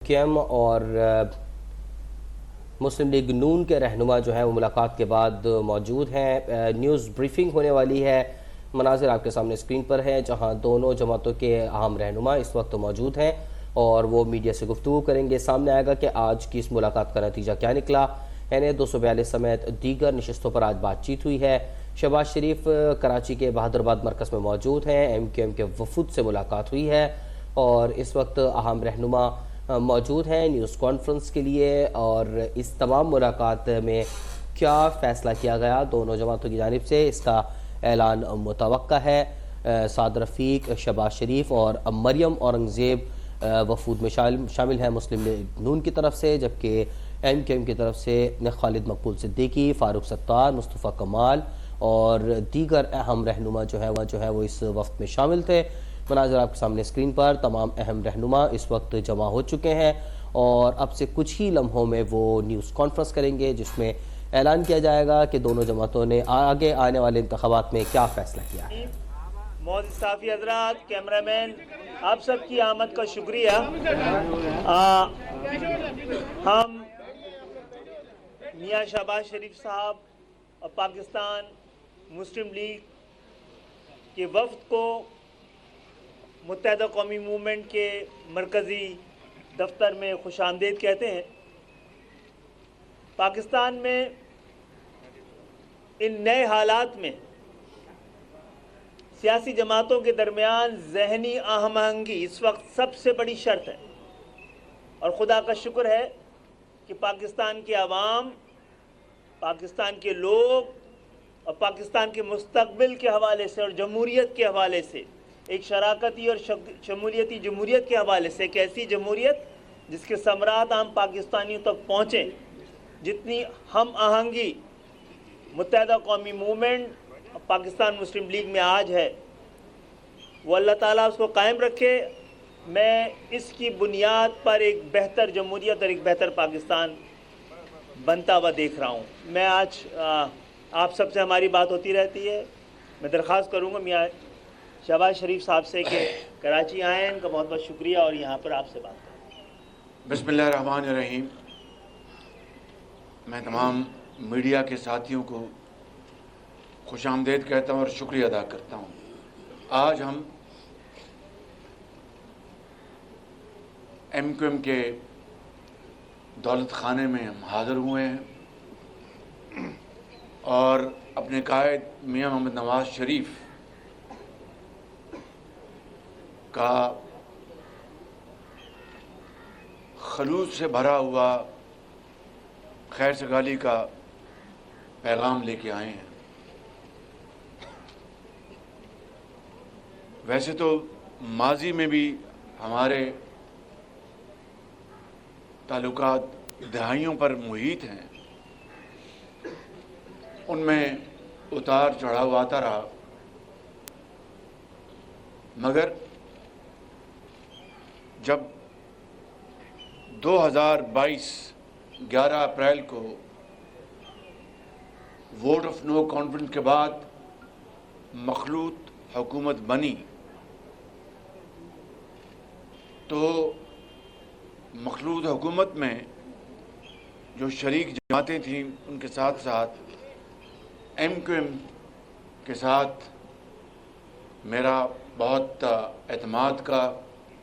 Q M اور مسلم league نون کے رہنما جو ہیں وہ ملاقات کے بعد موجود ہیں. نیوز بریفنگ ہونے والی ہے. مناظر آپ کے سامنے اسکرین پر ہیں جہاں دونوں جماعتوں کے اہم رہنما اس وقت موجود ہیں اور وہ میڈیا سے گفتگو کریں گے. سامنے آئے گا کہ آج کی اس ملاقات کا نتیجہ کیا نکلا. این 242 سمیت دیگر نشستوں پر آج بات چیت ہوئی ہے. شہباز شریف کراچی کے بہادر آباد مرکز میں موجود ہیں. ایم کیو ایم کے وفود سے ملاقات ہوئی ہے اور اس وقت اہم رہنما موجود ہیں نیوز کانفرنس کے لیے. اور اس تمام ملاقات میں کیا فیصلہ کیا گیا دونوں جماعتوں کی جانب سے اس کا اعلان متوقع ہے. سعد رفیق، شہباز شریف اور مریم اورنگزیب وفود میں شامل ہیں مسلم لیگ نون کی طرف سے، جبکہ ایم کیو ایم کی طرف سے خالد مقبول صدیقی، فاروق ستار، مصطفیٰ کمال اور دیگر اہم رہنما جو ہے وہ اس وفد میں شامل تھے. مناظر آپ کے سامنے اسکرین پر تمام اہم رہنما اس وقت جمع ہو چکے ہیں اور اب سے کچھ ہی لمحوں میں وہ نیوز کانفرنس کریں گے جس میں اعلان کیا جائے گا کہ دونوں جماعتوں نے آگے آنے والے انتخابات میں کیا فیصلہ کیا ہے. معزز صحافی حضرات، کیمرہ مین، آپ سب کی آمد کا شکریہ. ہم میاں شہباز شریف صاحب اور پاکستان مسلم لیگ کے وفد کو متحدہ قومی موومنٹ کے مرکزی دفتر میں خوش آمدید کہتے ہیں. پاکستان میں ان نئے حالات میں سیاسی جماعتوں کے درمیان ذہنی ہم آہنگی اس وقت سب سے بڑی شرط ہے اور خدا کا شکر ہے کہ پاکستان کے عوام، پاکستان کے لوگ اور پاکستان کے مستقبل کے حوالے سے اور جمہوریت کے حوالے سے ایک شراکتی اور شمولیتی جمہوریت کے حوالے سے ایک ایسی جمہوریت جس کے ثمرات عام پاکستانیوں تک پہنچیں، جتنی ہم آہنگی متحدہ قومی موومنٹ اور پاکستان مسلم لیگ میں آج ہے، وہ اللہ تعالیٰ اس کو قائم رکھے. میں اس کی بنیاد پر ایک بہتر جمہوریت اور ایک بہتر پاکستان بنتا ہوا دیکھ رہا ہوں. میں آج آپ سب سے ہماری بات ہوتی رہتی ہے. میں درخواست کروں گا میاں شہباز شریف صاحب سے کہ کراچی آئیں، ان کا بہت بہت شکریہ اور یہاں پر آپ سے بات کریں. بسم اللہ الرحمن الرحیم. میں تمام میڈیا کے ساتھیوں کو خوش آمدید کہتا ہوں اور شکریہ ادا کرتا ہوں. آج ہم ایم کیو ایم کے دولت خانے میں ہم حاضر ہوئے ہیں اور اپنے قائد میاں محمد نواز شریف کا خلوص سے بھرا ہوا خیر سگالی کا پیغام لے کے آئے ہیں. ویسے تو ماضی میں بھی ہمارے تعلقات دہائیوں پر محیط ہیں، ان میں اتار چڑھاؤ آتا رہا، مگر جب 2022 11 اپریل کو ووٹ آف نو کانفیڈنس کے بعد مخلوط حکومت بنی تو مخلوط حکومت میں جو شریک جماعتیں تھیں ان کے ساتھ ساتھ ایم کیو ایم کے ساتھ میرا بہت اعتماد کا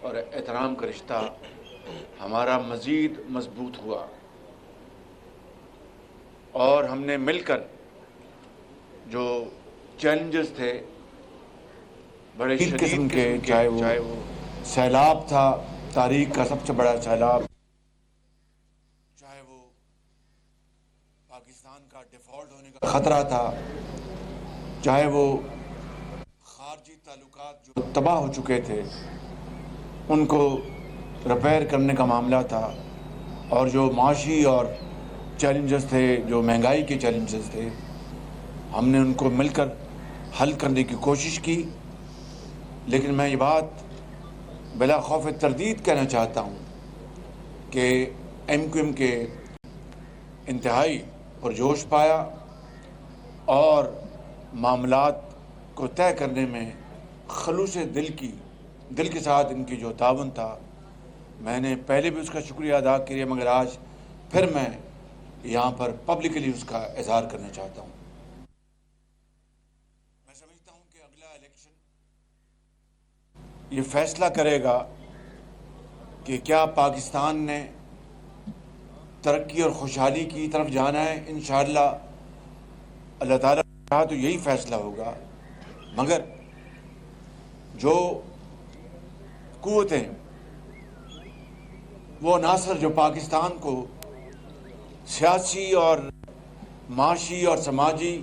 اور احترام کا رشتہ ہمارا مزید مضبوط ہوا اور ہم نے مل کر جو چیلنجز تھے بڑے شدید قسم کے، چاہے وہ سیلاب تھا، تاریخ کا سب سے بڑا سیلاب، چاہے وہ پاکستان کا ڈیفالٹ ہونے کا خطرہ تھا، چاہے وہ خارجی تعلقات جو تباہ ہو چکے تھے ان کو ریپیئر کرنے کا معاملہ تھا، اور جو معاشی اور چیلنجز تھے، جو مہنگائی کے چیلنجز تھے، ہم نے ان کو مل کر حل کرنے کی کوشش کی. لیکن میں یہ بات بلا خوف تردید کہنا چاہتا ہوں کہ ایم کیو ایم کے انتہائی پرجوش پایا اور معاملات کو طے کرنے میں خلوص دل کے ساتھ ان کی جو تعاون تھا میں نے پہلے بھی اس کا شکریہ ادا کیا، مگر آج پھر میں یہاں پر پبلکلی اس کا اظہار کرنا چاہتا ہوں۔ میں سمجھتا ہوں کہ اگلا الیکشن یہ فیصلہ کرے گا کہ کیا پاکستان نے ترقی اور خوشحالی کی طرف جانا ہے۔ انشاءاللہ اللہ تعالیٰ نے کہا تو یہی فیصلہ ہوگا، مگر جو قوتیں، وہ عناصر جو پاکستان کو سیاسی اور معاشی اور سماجی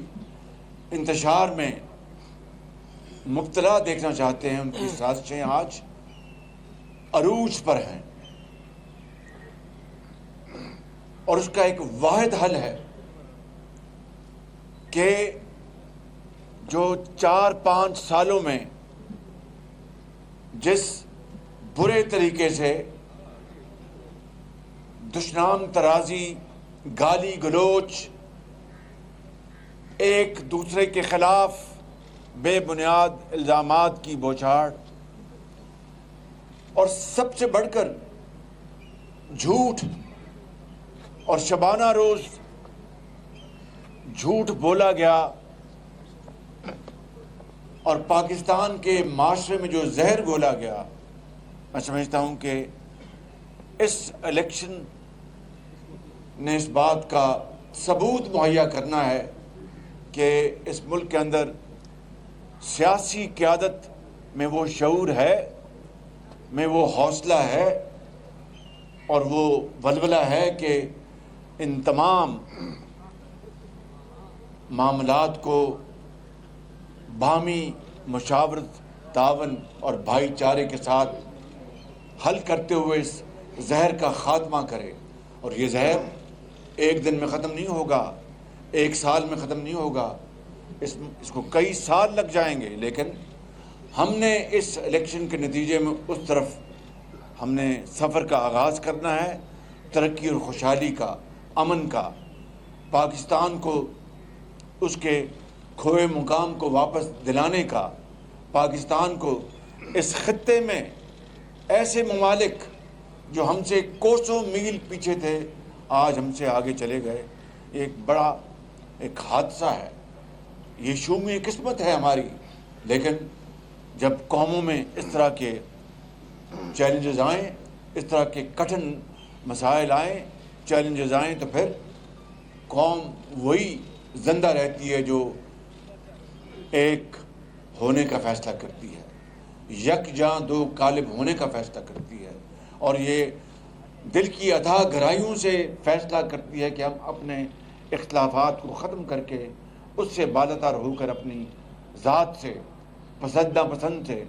انتشار میں مبتلا دیکھنا چاہتے ہیں، ان کی سازشیں آج عروج پر ہیں، اور اس کا ایک واحد حل ہے کہ جو 4-5 سالوں میں جس برے طریقے سے دشنام ترازی، گالی گلوچ، ایک دوسرے کے خلاف بے بنیاد الزامات کی بوچھاڑ، اور سب سے بڑھ کر جھوٹ اور شبانہ روز جھوٹ بولا گیا، اور پاکستان کے معاشرے میں جو زہر گھولا گیا، میں سمجھتا ہوں کہ اس الیکشن نے اس بات کا ثبوت مہیا کرنا ہے کہ اس ملک کے اندر سیاسی قیادت میں وہ شعور ہے، میں وہ حوصلہ ہے، اور وہ ولولہ ہے کہ ان تمام معاملات کو باہمی مشاورت، تعاون اور بھائی چارے کے ساتھ حل کرتے ہوئے اس زہر کا خاتمہ کرے۔ اور یہ زہر ایک دن میں ختم نہیں ہوگا، ایک سال میں ختم نہیں ہوگا، اس کو کئی سال لگ جائیں گے، لیکن ہم نے اس الیکشن کے نتیجے میں اس طرف ہم نے سفر کا آغاز کرنا ہے، ترقی اور خوشحالی کا، امن کا، پاکستان کو اس کے کھوئے مقام کو واپس دلانے کا، پاکستان کو اس خطے میں ایسے ممالک جو ہم سے کوسوں میل پیچھے تھے آج ہم سے آگے چلے گئے، ایک بڑا ایک حادثہ ہے، یہ شومی قسمت ہے ہماری۔ لیکن جب قوموں میں اس طرح کے چیلنجز آئیں، اس طرح کے کٹھن مسائل آئیں، چیلنجز آئیں، تو پھر قوم وہی زندہ رہتی ہے جو ایک ہونے کا فیصلہ کرتی ہے، یکجاں دو غالب ہونے کا فیصلہ کرتی ہے، اور یہ دل کی اتھاہ گہرائیوں سے فیصلہ کرتی ہے کہ ہم اپنے اختلافات کو ختم کر کے اس سے بالاتر ہو کر اپنی ذات سے، پسند ناپسند سے،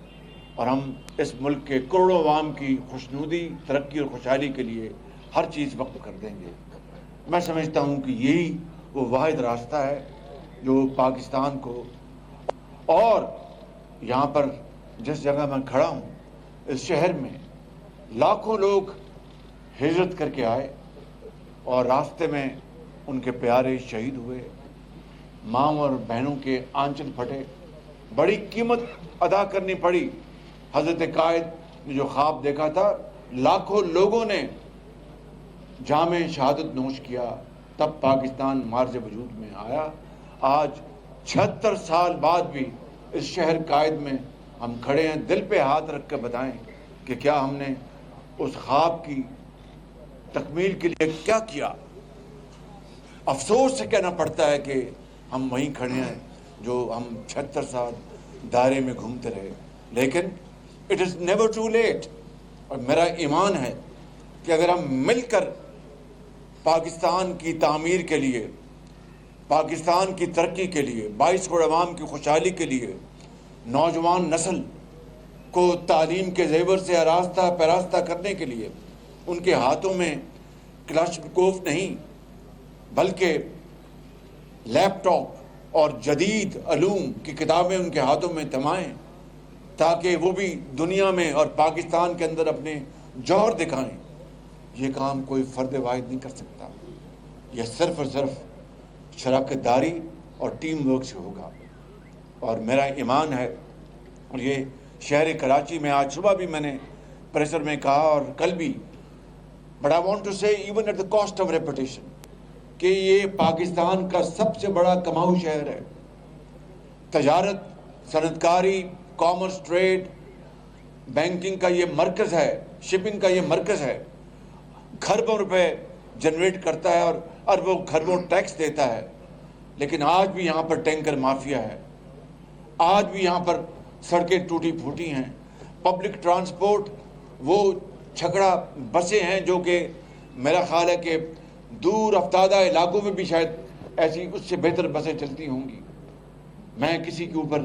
اور ہم اس ملک کے کروڑوں عوام کی خوشنودی، ترقی اور خوشحالی کے لیے ہر چیز وقف کر دیں گے۔ میں سمجھتا ہوں کہ یہی وہ واحد راستہ ہے جو پاکستان کو، اور یہاں پر جس جگہ میں کھڑا ہوں اس شہر میں لاکھوں لوگ ہجرت کر کے آئے، اور راستے میں ان کے پیارے شہید ہوئے، ماں اور بہنوں کے آنچل پھٹے، بڑی قیمت ادا کرنی پڑی۔ حضرت قائد نے جو خواب دیکھا تھا، لاکھوں لوگوں نے جام شہادت نوش کیا، تب پاکستان مارز وجود میں آیا۔ آج 76 سال بعد بھی اس شہر قائد میں ہم کھڑے ہیں، دل پہ ہاتھ رکھ کر بتائیں کہ کیا ہم نے اس خواب کی تکمیل کے لیے کیا کیا۔ افسوس سے کہنا پڑتا ہے کہ ہم وہیں کھڑے ہیں جو ہم 76 سال دائرے میں گھومتے رہے، لیکن it is never too late. اور میرا ایمان ہے کہ اگر ہم مل کر پاکستان کی تعمیر کے لیے، پاکستان کی ترقی کے لیے، 22 کروڑ عوام کی خوشحالی کے لیے، نوجوان نسل کو تعلیم کے زیور سے آراستہ پیراستہ کرنے کے لیے ان کے ہاتھوں میں کلاشنکوف نہیں بلکہ لیپ ٹاپ اور جدید علوم کی کتابیں ان کے ہاتھوں میں تھمائیں، تاکہ وہ بھی دنیا میں اور پاکستان کے اندر اپنے جوہر دکھائیں، یہ کام کوئی فرد واحد نہیں کر سکتا، یہ صرف اور صرف شراکت داری اور ٹیم ورک سے ہوگا۔ اور میرا ایمان ہے، اور یہ شہر کراچی میں آج صبح بھی میں نے پریشر میں کہا اور کل بھی, but I want to say even at the cost of reputation کہ یہ پاکستان کا سب سے بڑا کماؤ شہر ہے. تجارت, صنعت کاری, کامرس, ٹریڈ, بینکنگ کا یہ مرکز ہے, شپنگ کا یہ مرکز ہے. کھربوں روپے جنریٹ کرتا ہے اور اربوں کھربوں ٹیکس دیتا ہے. لیکن آج بھی یہاں پر ٹینکر مافیا ہے, آج بھی یہاں پر سڑکیں ٹوٹی پھوٹی ہیں. پبلک ٹرانسپورٹ وہ چھکڑا بسیں ہیں جو کہ میرا خیال ہے کہ دور افتادہ علاقوں میں بھی شاید ایسی اس سے بہتر بسیں چلتی ہوں گی. میں کسی کے اوپر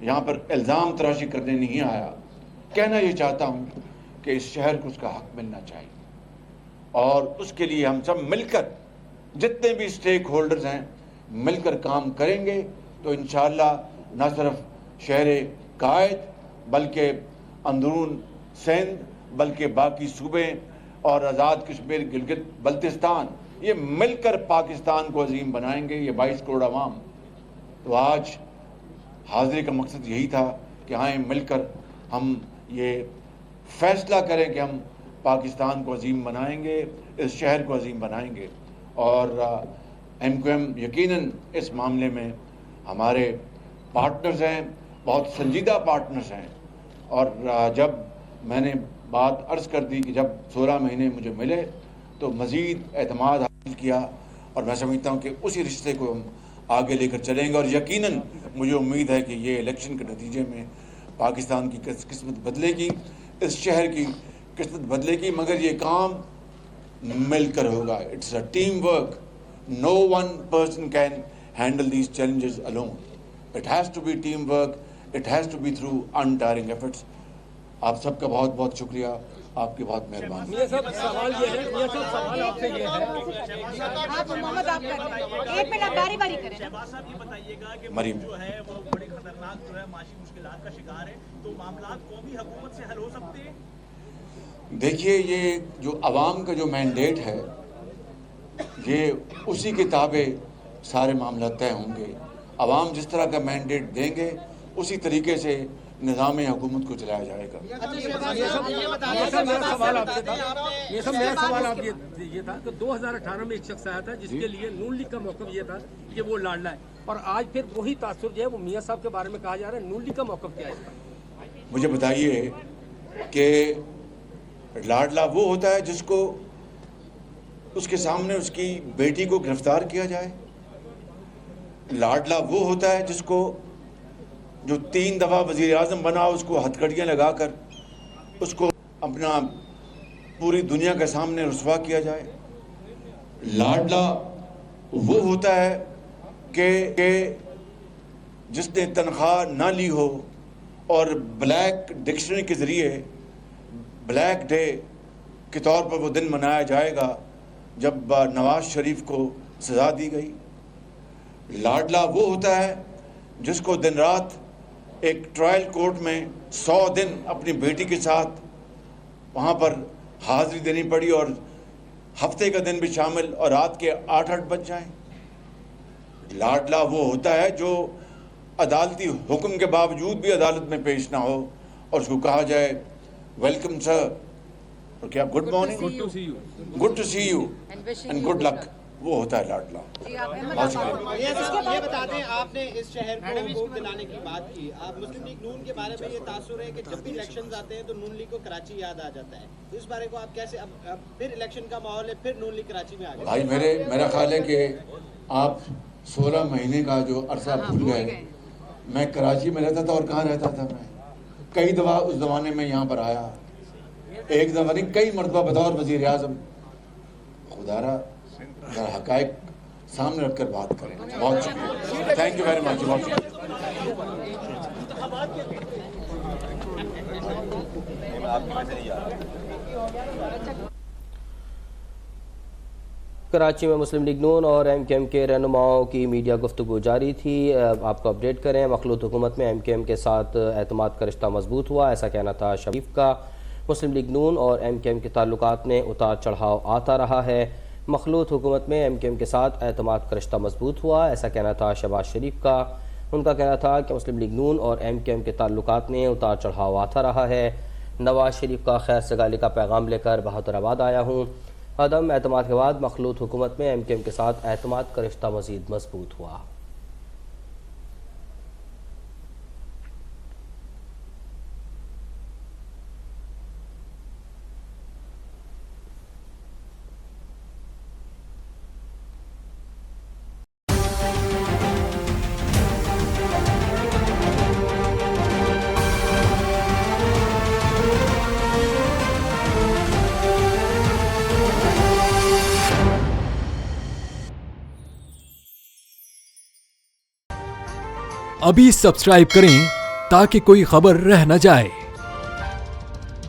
یہاں پر الزام تراشی کرنے نہیں آیا. کہنا یہ چاہتا ہوں کہ اس شہر کو اس کا حق ملنا چاہیے, اور اس کے لیے ہم سب مل کر, جتنے بھی اسٹیک ہولڈرز ہیں, مل کر کام کریں گے تو انشاءاللہ نہ صرف شہر قائد بلکہ اندرون سندھ بلکہ باقی صوبے اور آزاد کشمیر, گلگت بلتستان, یہ مل کر پاکستان کو عظیم بنائیں گے. یہ 22 کروڑ عوام. تو آج حاضری کا مقصد یہی تھا کہ آئیں مل کر ہم یہ فیصلہ کریں کہ ہم پاکستان کو عظیم بنائیں گے, اس شہر کو عظیم بنائیں گے. اور ایم کیو ایم یقیناً اس معاملے میں ہمارے پارٹنرز ہیں, بہت سنجیدہ پارٹنرز ہیں. اور جب میں نے بات عرض کر دی کہ جب 16 مہینے مجھے ملے تو مزید اعتماد حاصل کیا, اور میں سمجھتا ہوں کہ اسی رشتے کو ہم آگے لے کر چلیں گے. اور یقیناً مجھے امید ہے کہ یہ الیکشن کے نتیجے میں پاکستان کی قسمت بدلے گی, اس شہر کی قسمت بدلے گی, مگر یہ کام مل کر ہوگا. It's a team work. No one person can handle these challenges alone. It has to be team work. It has to be through untiring efforts. آپ سب کا بہت بہت شکریہ, آپ کی بہت مہربانی. میاں صاحب سوال یہ ہے, میاں صاحب سوال آپ سے یہ ہے, آپ محمد آپ کریں, ایک منٹ باری باری کریں. شہباز صاحب یہ بتائیے گا کہ مریم جو ہے وہ بڑے خطرناک جو ہے معاشی مشکلات کا شکار ہے, تو معاملات قومی حکومت سے حل ہو سکتے ہیں؟ دیکھیے, یہ جو عوام کا جو مینڈیٹ ہے یہ اسی کے تابع سارے معاملات طے ہوں گے. عوام جس طرح کا مینڈیٹ دیں گے اسی طریقے سے نظام حکومت کو چلایا جائے گا. میاں صاحب میرا سوال آپ سے تھا, میاں صاحب میرا سوال آپ یہ تھا کہ 2018 میں ایک شخص آیا تھا جس کے لیے نون لیگ کا موقف یہ تھا کہ وہ لاڈلا ہے, اور آج پھر وہی تاثر جو ہے وہ میاں صاحب کے بارے میں کہا جا رہا ہے. نون لیگ کا موقف کیا ہے اس کا؟ مجھے بتائیے کہ لاڈلا وہ ہوتا ہے جس کو اس کے سامنے اس کی بیٹی کو گرفتار کیا جائے. لاڈلا وہ ہوتا ہے جس کو جو 3 دفعہ وزیر اعظم بنا اس کو ہتھکڑیاں لگا کر اس کو اپنا پوری دنیا کے سامنے رسوا کیا جائے. لاڈلا وہ ہوتا ہے کہ جس نے تنخواہ نہ لی ہو اور بلیک ڈکشنری کے ذریعے بلیک ڈے کے طور پر وہ دن منایا جائے گا جب نواز شریف کو سزا دی گئی. لاڈلا وہ ہوتا ہے جس کو دن رات ایک ٹرائل کورٹ میں 100 دن اپنی بیٹی کے ساتھ وہاں پر حاضری دینی پڑی, اور ہفتے کا دن بھی شامل, اور رات کے 8 بج جائیں. لاڈلا وہ ہوتا ہے جو عدالتی حکم کے باوجود بھی عدالت میں پیش نہ ہو اور اس کو کہا جائے ویلکم سر, اور کیا good morning, good to see you and good luck. وہ ہوتا ہے لاڈلا. یہ بتا دیں, آپ نے اس شہر کو حقوق دلانے کی بات کی, آپ مسلم لیگ نون کے بارے میں یہ تاثر ہے کہ جب بھی الیکشنز آتے ہیں تو نون لیگ کو کراچی یاد آ جاتا ہے, اس بارے کو آپ کیسے, اب پھر الیکشن کا ماحول ہے, پھر نون لیگ کراچی میں آ گئی. بھائی میرا خیال ہے کہ آپ 16 مہینے کا جو عرصہ بھول گئے. میں کراچی میں رہتا تھا, اور کہاں رہتا تھا میں, کئی دفعہ اس زمانے میں یہاں پر آیا, ایک دفعہ نہیں کئی مرتبہ بطور وزیر اعظم. خدا را حقائق سامنے رکھ کر بات کریں. بہت شکریہ, تھینک یو ویری مچ. بہت کراچی میں مسلم لیگ نون اور ایم کیو ایم کے رہنماؤں کی میڈیا گفتگو جاری تھی. آپ کو اپڈیٹ کریں, مخلوط حکومت میں ایم کیو ایم کے ساتھ اعتماد کا رشتہ مضبوط ہوا, ایسا کہنا تھا شریف کا. مسلم لیگ نون اور ایم کیو ایم کے تعلقات میں اتار چڑھاؤ آتا رہا ہے. مخلوط حکومت میں ایم کیو ایم کے ساتھ اعتماد کا رشتہ مضبوط ہوا, ایسا کہنا تھا شہباز شریف کا. ان کا کہنا تھا کہ مسلم لیگ نون اور ایم کیو ایم کے تعلقات میں اتار چڑھاؤ آتا رہا ہے. نواز شریف کا خیر سگالی کا پیغام لے کر بہادر آباد آیا ہوں۔ عدم اعتماد کے بعد مخلوط حکومت میں ایم کیو ایم کے ساتھ اعتماد کا رشتہ مزید مضبوط ہوا۔ ابھی سبسکرائب کریں تاکہ کوئی خبر رہ نہ جائے۔